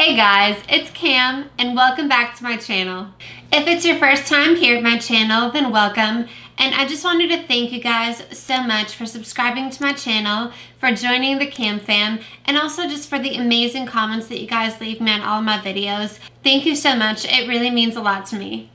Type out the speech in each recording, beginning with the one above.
Hey guys, it's Cam and welcome back to my channel. If it's your first time here at my channel, then welcome. And I just wanted to thank you guys so much for subscribing to my channel, for joining the Cam fam, and also just for the amazing comments that you guys leave me on all of my videos. Thank you so much, it really means a lot to me.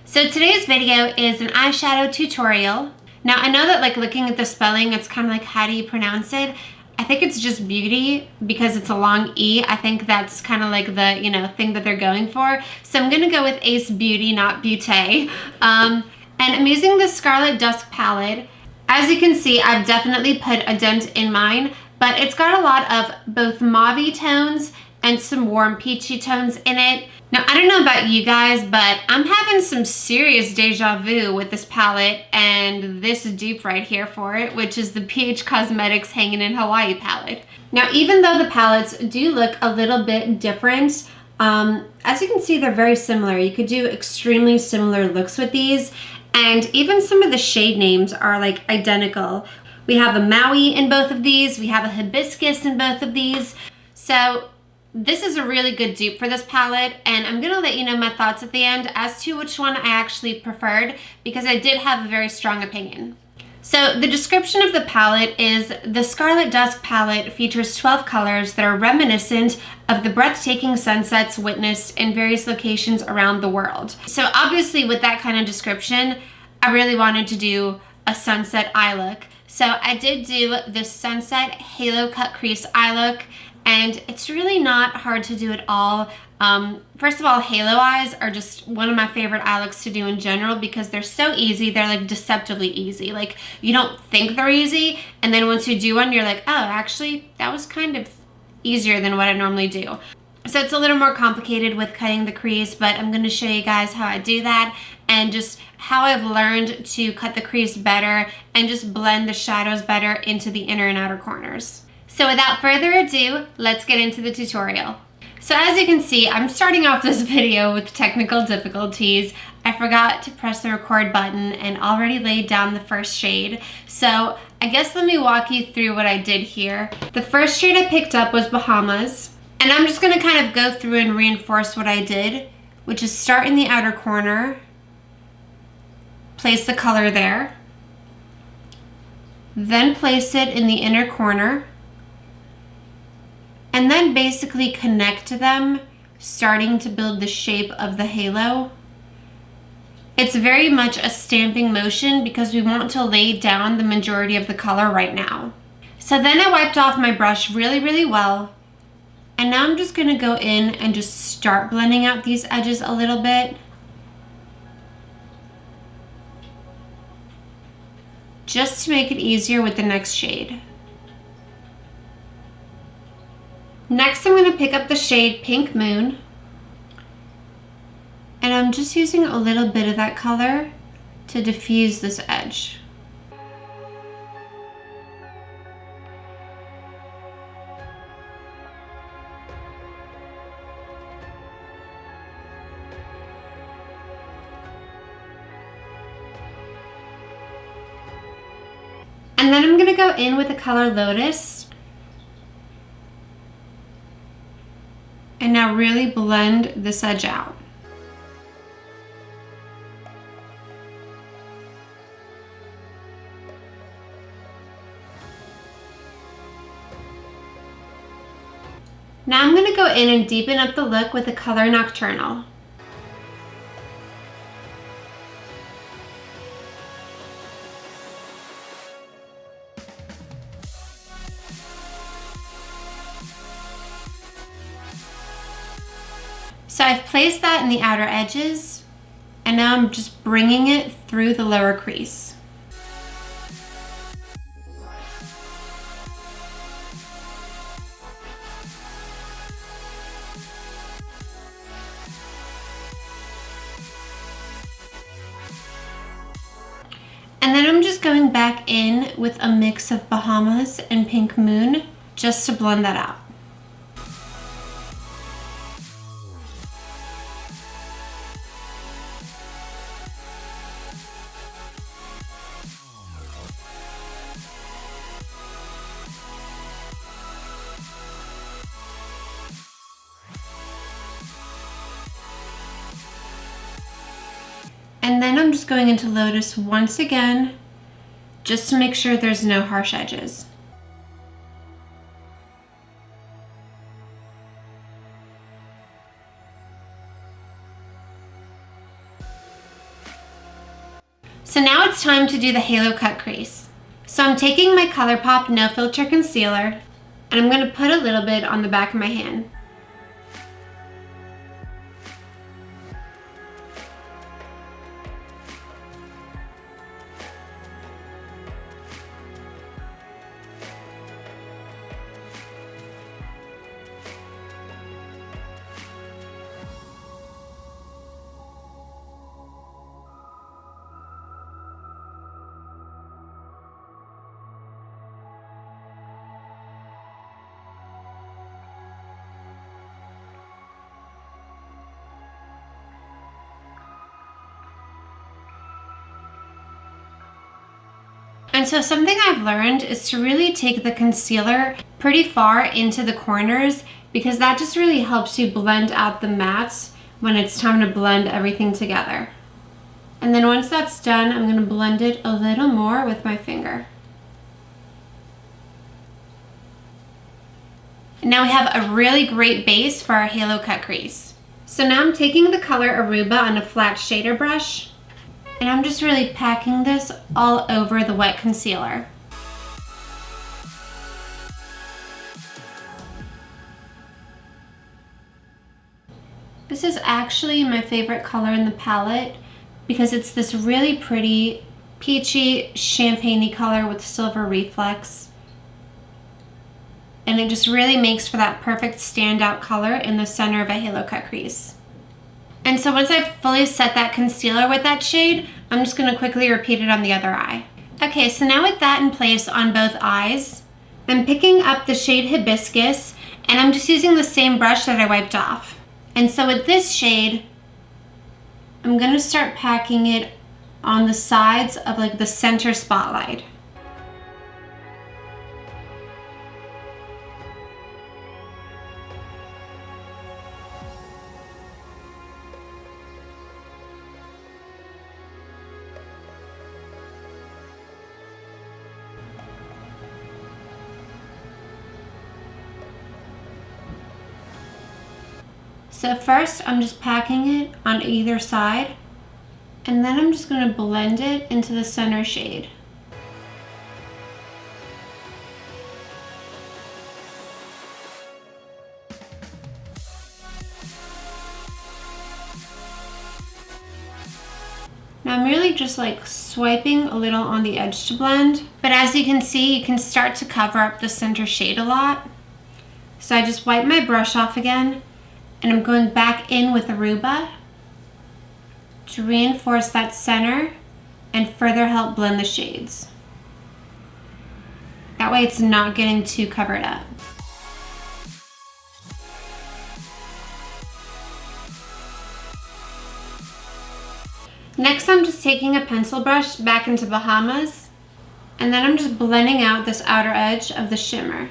So today's video is an eyeshadow tutorial. Now I know that looking at the spelling, it's kind of like, how do you pronounce it? I think it's just beauty because it's a long E. I think that's kind of like the, thing that they're going for. So I'm going to go with Ace Beauty, not Beaute. And I'm using the Scarlet Dusk palette. As you can see, I've definitely put a dent in mine, but it's got a lot of both mauve tones and some warm peachy tones in it. Now, I don't know about you guys, but I'm having some serious deja vu with this palette and this dupe right here for it, which is the PH Cosmetics Hanging in Hawaii palette. Now, even though the palettes do look a little bit different, as you can see, they're very similar. You could do extremely similar looks with these, and even some of the shade names are identical. We have a Maui in both of these. We have a Hibiscus in both of these. So this is a really good dupe for this palette, and I'm going to let you know my thoughts at the end as to which one I actually preferred, because I did have a very strong opinion. So the description of the palette is the Scarlet Dusk palette features 12 colors that are reminiscent of the breathtaking sunsets witnessed in various locations around the world. So obviously with that kind of description, I really wanted to do a sunset eye look. So I did do the Sunset Halo Cut Crease eye look, and it's really not hard to do at all. First of all, halo eyes are just one of my favorite eye looks to do in general because they're so easy. They're deceptively easy. You don't think they're easy, and then once you do one, you're like, oh, actually, that was kind of easier than what I normally do. So it's a little more complicated with cutting the crease, but I'm going to show you guys how I do that and just how I've learned to cut the crease better and just blend the shadows better into the inner and outer corners. So without further ado, let's get into the tutorial. So as you can see, I'm starting off this video with technical difficulties. I forgot to press the record button and already laid down the first shade. So I guess let me walk you through what I did here. The first shade I picked up was Bahamas, and I'm just gonna kind of go through and reinforce what I did, which is start in the outer corner, place the color there, then place it in the inner corner, and then basically connect to them, starting to build the shape of the halo. It's very much a stamping motion because we want to lay down the majority of the color right now. So then I wiped off my brush really, really well, and now I'm just gonna go in and just start blending out these edges a little bit. Just to make it easier with the next shade. Next, I'm going to pick up the shade Pink Moon, and I'm just using a little bit of that color to diffuse this edge. And then I'm going to go in with the color Lotus. And now really blend this edge out. Now I'm going to go in and deepen up the look with the color Nocturnal. So I've placed that in the outer edges, and now I'm just bringing it through the lower crease. And then I'm just going back in with a mix of Bahamas and Pink Moon just to blend that out. then I'm just going into Lotus once again, just to make sure there's no harsh edges. So now it's time to do the halo cut crease. So I'm taking my ColourPop No Filter Concealer, and I'm going to put a little bit on the back of my hand. And so something I've learned is to really take the concealer pretty far into the corners, because that just really helps you blend out the mattes when it's time to blend everything together. And then once that's done, I'm going to blend it a little more with my finger. And now we have a really great base for our halo cut crease. So now I'm taking the color Aruba on a flat shader brush, and I'm just really packing this all over the wet concealer. This is actually my favorite color in the palette because it's this really pretty peachy champagne-y color with silver reflex. And it just really makes for that perfect standout color in the center of a halo cut crease. And so once I've fully set that concealer with that shade, I'm just going to quickly repeat it on the other eye. Okay, so now with that in place on both eyes, I'm picking up the shade Hibiscus, and I'm just using the same brush that I wiped off. And so with this shade, I'm going to start packing it on the sides of like the center spotlight. So first I'm just packing it on either side, and then I'm just going to blend it into the center shade. Now I'm really just like swiping a little on the edge to blend, but as you can see, you can start to cover up the center shade a lot. So I just wipe my brush off again, and I'm going back in with Aruba to reinforce that center and further help blend the shades. That way it's not getting too covered up. Next, I'm just taking a pencil brush back into Bahamas, and then I'm just blending out this outer edge of the shimmer.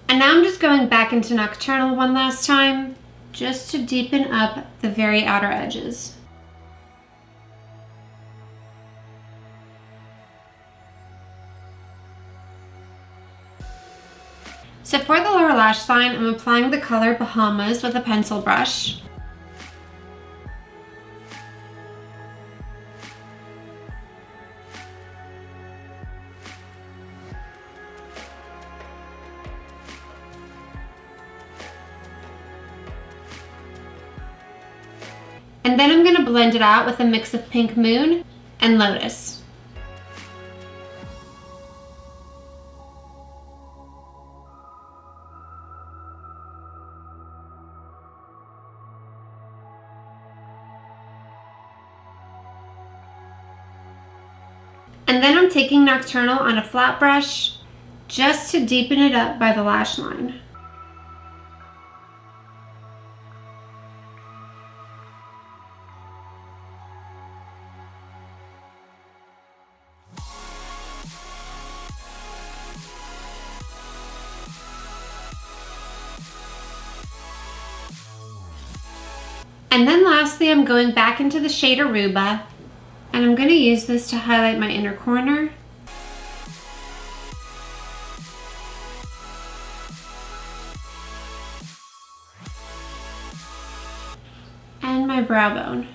And now I'm just going back into Nocturnal one last time, just to deepen up the very outer edges. So for the lower lash line, I'm applying the color Bahamas with a pencil brush. And then I'm going to blend it out with a mix of Pink Moon and Lotus. And then I'm taking Nocturnal on a flat brush just to deepen it up by the lash line. And then lastly, I'm going back into the shade Aruba, and I'm going to use this to highlight my inner corner. And my brow bone.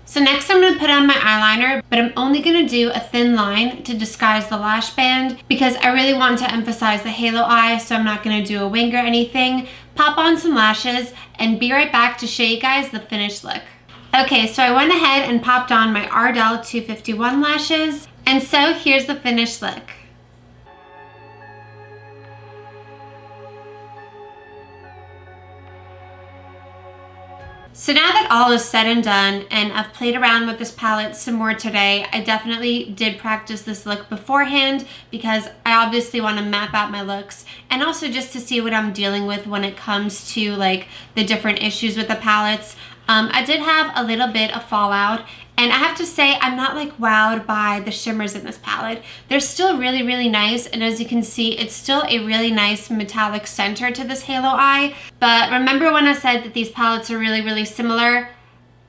So next I'm going to put on my eyeliner, but I'm only going to do a thin line to disguise the lash band because I really want to emphasize the halo eye, so I'm not going to do a wing or anything. Pop on some lashes and be right back to show you guys the finished look. Okay, so I went ahead and popped on my Ardell 251 lashes, and so here's the finished look. So now that all is said and done, and I've played around with this palette some more today, I definitely did practice this look beforehand because I obviously want to map out my looks and also just to see what I'm dealing with when it comes to like the different issues with the palettes. I did have a little bit of fallout, and I have to say I'm not like wowed by the shimmers in this palette. They're still really, really nice, and as you can see, it's still a really nice metallic center to this halo eye. But remember when I said that these palettes are really, really similar?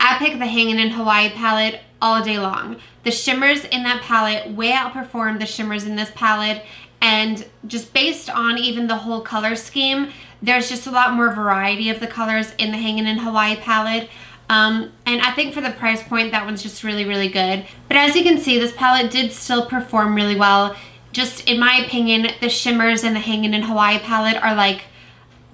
I pick the Hangin' in Hawaii palette all day long. The shimmers in that palette way outperform the shimmers in this palette, and just based on even the whole color scheme, there's just a lot more variety of the colors in the Hangin' in Hawaii palette. And I think for the price point, that one's just really, really good. But as you can see, this palette did still perform really well. Just in my opinion, the shimmers in the Hangin' in Hawaii palette are like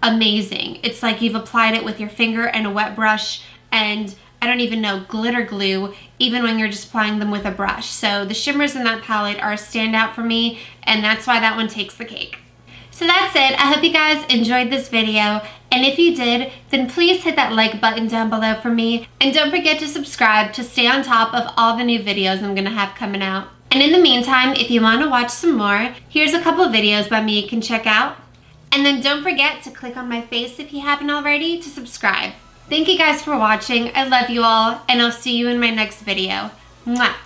amazing. It's like you've applied it with your finger and a wet brush and I don't even know, glitter glue, even when you're just applying them with a brush. So the shimmers in that palette are a standout for me, and that's why that one takes the cake. So that's it. I hope you guys enjoyed this video, and if you did, then please hit that like button down below for me, and don't forget to subscribe to stay on top of all the new videos I'm gonna have coming out. And in the meantime, if you want to watch some more, here's a couple of videos by me you can check out, and then don't forget to click on my face if you haven't already to subscribe. Thank you guys for watching. I love you all, and I'll see you in my next video. Mwah!